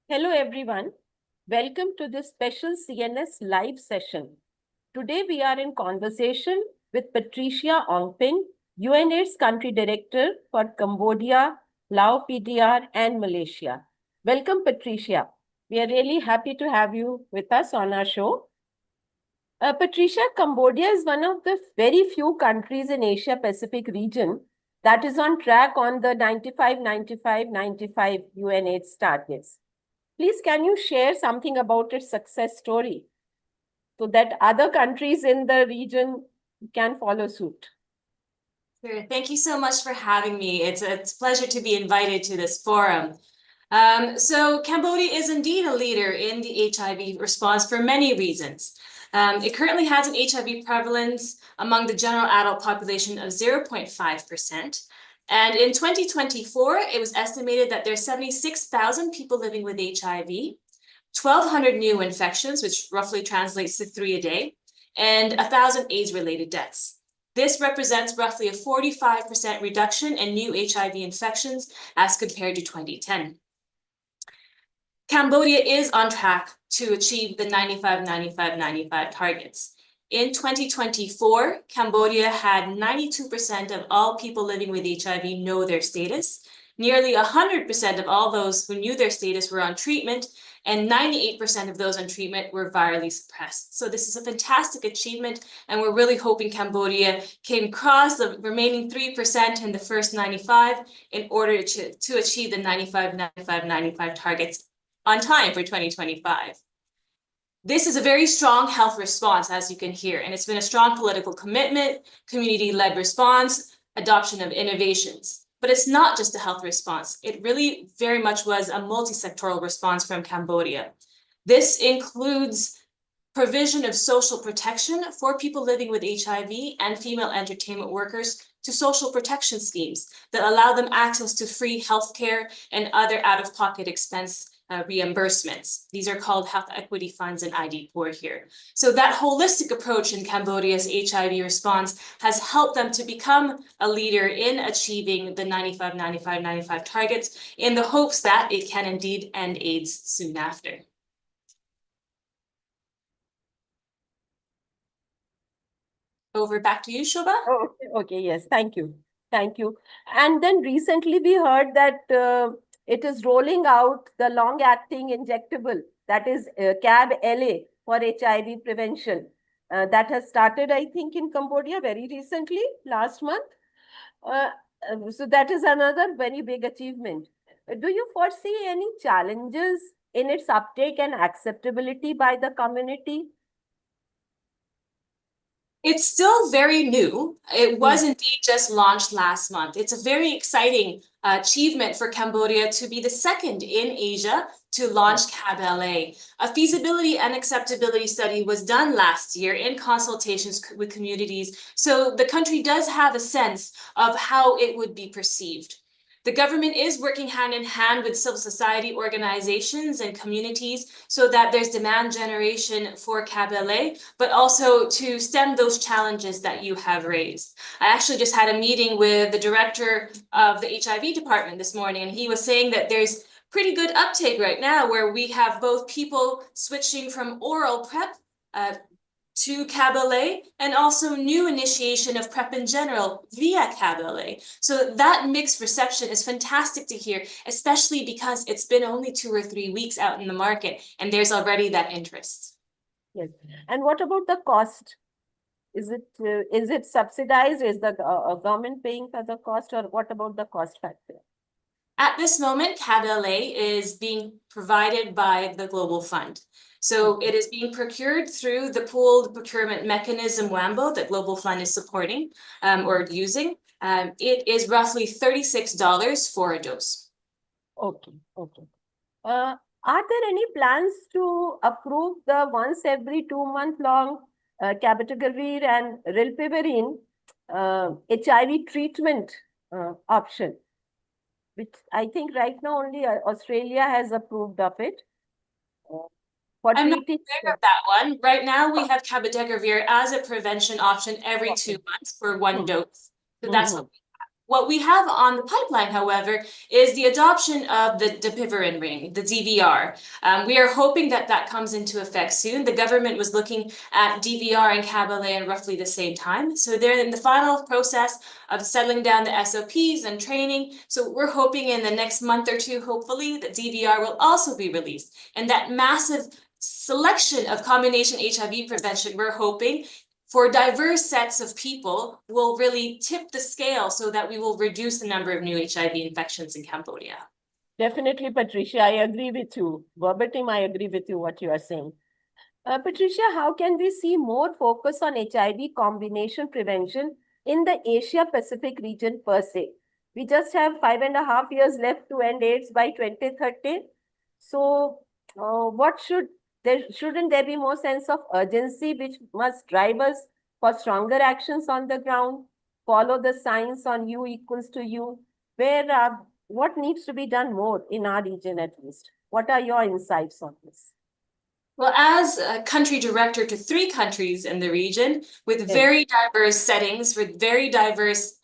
Hello, everyone. Welcome to this special CNS live session. Today, we are in conversation with PATRICIA ONGPIN, UNAIDS Country Director for Cambodia, Laos, PDR, and Malaysia. Welcome, PATRICIA. We are really happy to have you with us on our show. PATRICIA, Cambodia is one of the very few countries in Asia-Pacific region that is on track on the 95-95-95 UNAIDS targets. Please, can you share something about its success story so that other countries in the region can follow suit? Sure. Thank you so much for having me. It's a pleasure to be invited to this forum. So Cambodia is indeed a leader in the HIV response for many reasons. It currently has an HIV prevalence among the general adult population of 0.5%. And in 2024, it was estimated that there's 76,000 people living with HIV, 1,200 new infections, which roughly translates to 3 a day, and 1,000 AIDS-related deaths. This represents roughly a 45% reduction in new HIV infections as compared to 2010. Cambodia is on track to achieve the 95-95-95 targets. In 2024, Cambodia had 92% of all people living with HIV know their status. Nearly 100% of all those who knew their status were on treatment, and 98% of those on treatment were virally suppressed. So this is a fantastic achievement, and we're really hoping Cambodia can cross the remaining 3% in the first 95 in order to achieve the 95-95-95 targets on time for 2025. This is a very strong health response, as you can hear, and it's been a strong political commitment, community-led response, adoption of innovations. But it's not just a health response. It really very much was a multi-sectoral response from Cambodia. This includes provision of social protection for people living with HIV and female entertainment workers to social protection schemes that allow them access to free healthcare and other out-of-pocket expense reimbursements. These are called health equity funds and ID Poor here. So that holistic approach in Cambodia's HIV response has helped them to become a leader in achieving the 95-95-95 targets in the hopes that it can indeed end AIDS soon after. Over back to you, Shobha. Oh, okay, yes, thank you. Thank you. And then recently we heard that it is rolling out the long-acting injectable, that is CAB-LA for HIV prevention. That has started, I think, in Cambodia very recently, last month. So that is another very big achievement. Do you foresee any challenges in its uptake and acceptability by the community? It's still very new. It was indeed just launched last month. It's a very exciting achievement for Cambodia to be the second in Asia to launch CAB-LA. A feasibility and acceptability study was done last year in consultations with communities, so the country does have a sense of how it would be perceived. The government is working hand in hand with civil society organizations and communities so that there's demand generation for CAB-LA, but also to stem those challenges that you have raised. I actually just had a meeting with the director of the HIV department this morning, and he was saying that there's pretty good uptake right now where we have both people switching from oral PrEP to CAB-LA, and also new initiation of PrEP in general via CAB-LA. So that mixed reception is fantastic to hear, especially because it's been only 2 or 3 weeks out in the market, and there's already that interest. Yes. And what about the cost? Is it subsidized? Is the government paying for the cost, or what about the cost factor? At this moment, CAB-LA is being provided by the Global Fund. So it is being procured through the pooled procurement mechanism WAMBO that Global Fund is supporting or using. It is roughly $36 for a dose. Okay, okay. Are there any plans to approve the once every 2-month long cabotegravir and rilpivirine HIV treatment option, which I think right now only Australia has approved of it? I'm not aware of that one. Right now, we have cabotegravir as a prevention option every 2 months for one dose. So that's what we have. What we have on the pipeline, however, is the adoption of the dapivirine ring, the DVR. We are hoping that that comes into effect soon. The government was looking at DVR and Cabotegravir in roughly the same time. So they're in the final process of settling down the SOPs and training. So we're hoping in the next month or two, hopefully, that DVR will also be released. And that massive selection of combination HIV prevention, we're hoping, for diverse sets of people will really tip the scale so that we will reduce the number of new HIV infections in Cambodia. Definitely, Patricia, I agree with you. Verbatim, I agree with you what you are saying. Patricia, how can we see more focus on HIV combination prevention in the Asia Pacific region per se? We just have 5.5 years left to end AIDS by 2030. So, shouldn't there be more sense of urgency which must drive us for stronger actions on the ground? Follow the science on U equals to U. What needs to be done more in our region at least? What are your insights on this? Well, as a country director to 3 countries in the region with very diverse settings, with very diverse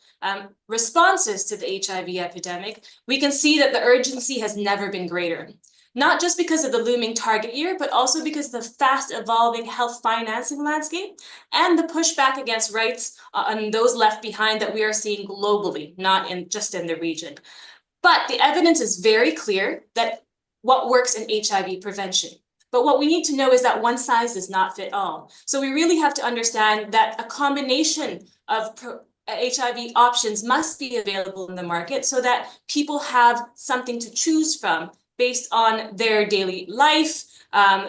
responses to the HIV epidemic, we can see that the urgency has never been greater. Not just because of the looming target year, but also because of the fast evolving health financing landscape and the pushback against rights on those left behind that we are seeing globally, not just in the region. But the evidence is very clear that what works in HIV prevention. But what we need to know is that one size does not fit all. So we really have to understand that a combination of HIV options must be available in the market so that people have something to choose from based on their daily life,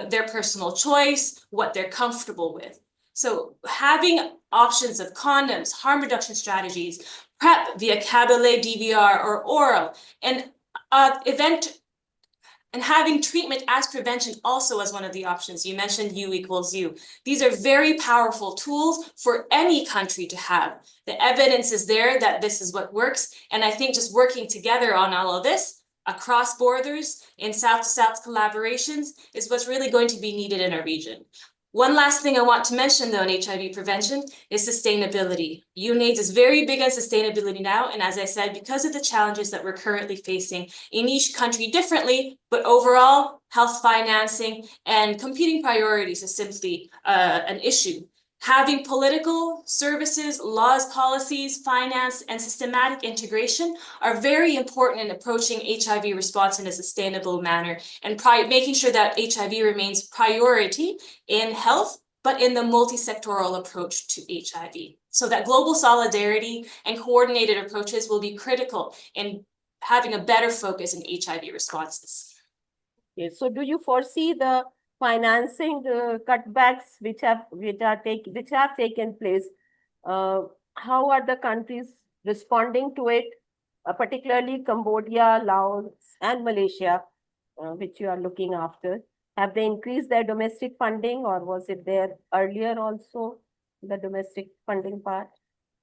their personal choice, what they're comfortable with. So having options of condoms, harm reduction strategies, PrEP via Cabotegravir, DVR, or oral, and having treatment as prevention also as one of the options. You mentioned U equals U. These are very powerful tools for any country to have. The evidence is there that this is what works. And I think just working together on all of this across borders in South-to-South collaborations is what's really going to be needed in our region. One last thing I want to mention, though, in HIV prevention is sustainability. UNAIDS is very big on sustainability now, and as I said, because of the challenges that we're currently facing in each country differently, but overall, health financing and competing priorities is simply an issue. Having political services, laws, policies, finance, and systematic integration are very important in approaching HIV response in a sustainable manner and making sure that HIV remains priority in health, but in the multi-sectoral approach to HIV. So that global solidarity and coordinated approaches will be critical in having a better focus in HIV responses. Okay, so do you foresee the financing cutbacks which have taken place? How are the countries responding to it, particularly Cambodia, Laos, and Malaysia, which you are looking after? Have they increased their domestic funding, or was it there earlier also, the domestic funding part?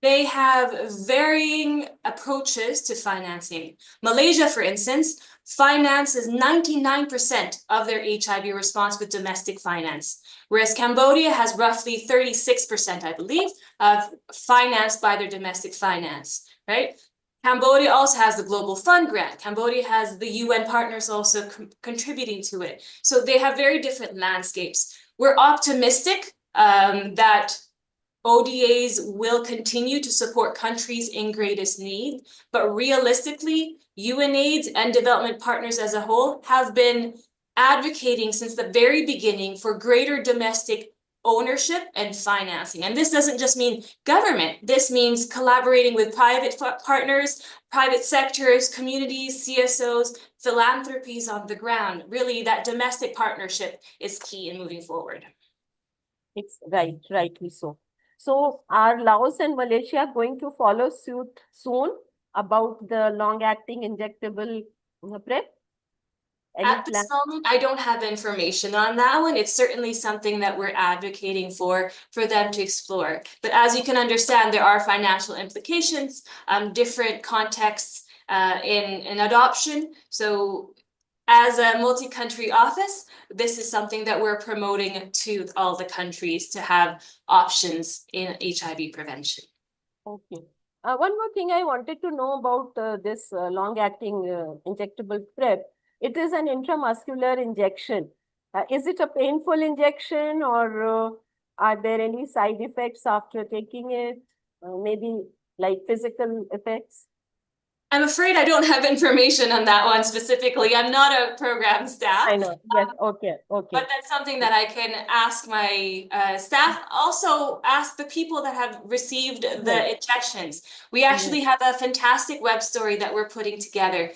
They have varying approaches to financing. Malaysia, for instance, finances 99% of their HIV response with domestic finance, whereas Cambodia has roughly 36%, I believe, of financed by their domestic finance, right? Cambodia also has the Global Fund grant. Cambodia has the UN partners also contributing to it. So they have very different landscapes. We're optimistic that ODAs will continue to support countries in greatest need, but realistically, UNAIDS and development partners as a whole have been advocating since the very beginning for greater domestic ownership and financing. And this doesn't just mean government. This means collaborating with private partners, private sectors, communities, CSOs, philanthropies on the ground. Really, that domestic partnership is key in moving forward. It's rightly so. So are Laos and Malaysia going to follow suit soon about the long-acting injectable PrEP? At this moment, I don't have information on that one. It's certainly something that we're advocating for them to explore. But as you can understand, there are financial implications, different contexts in adoption. So as a multi-country office, this is something that we're promoting to all the countries to have options in HIV prevention. Okay. One more thing I wanted to know about this long-acting injectable PrEP. It is an intramuscular injection. Is it a painful injection, or are there any side effects after taking it? Maybe like physical effects? I'm afraid I don't have information on that one specifically. I'm not a program staff. I know. Yes. Okay. Okay. But that's something that I can ask my staff. Also, ask the people that have received the injections. We actually have a fantastic web story that we're putting together.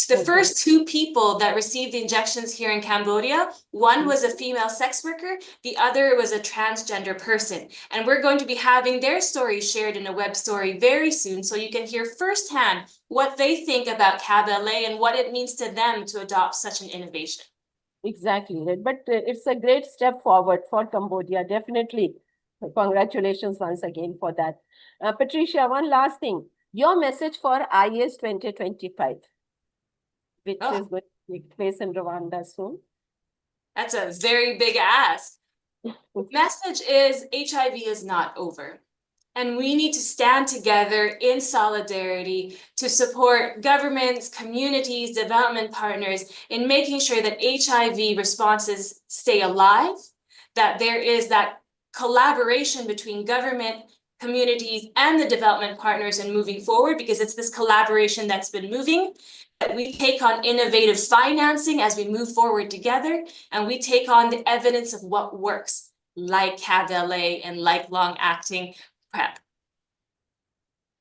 The first two people that received the injections here in Cambodia, one was a female sex worker, the other was a transgender person. And we're going to be having their story shared in a web story very soon, so you can hear firsthand what they think about CAB-LA and what it means to them to adopt such an innovation. Exactly. Right. But it's a great step forward for Cambodia. Definitely. Congratulations once again for that. Patricia, one last thing. Your message for IS 2025, which is going to take place in Rwanda soon. That's a very big ask. The message is HIV is not over. And we need to stand together in solidarity to support governments, communities, development partners in making sure that HIV responses stay alive, that there is that collaboration between government, communities, and the development partners in moving forward, because it's this collaboration that's been moving. That we take on innovative financing as we move forward together, and we take on the evidence of what works, like CAB-LA and like long-acting PrEP.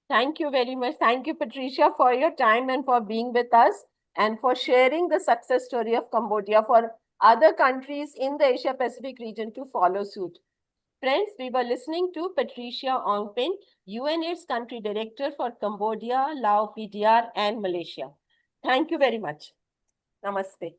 Thank you very much. Thank you, Patricia, for your time and for being with us and for sharing the success story of Cambodia for other countries in the Asia Pacific region to follow suit. Friends, we were listening to Patricia Ongbin, UNAIDS Country Director for Cambodia, Laos, PDR, and Malaysia. Thank you very much. Namaste.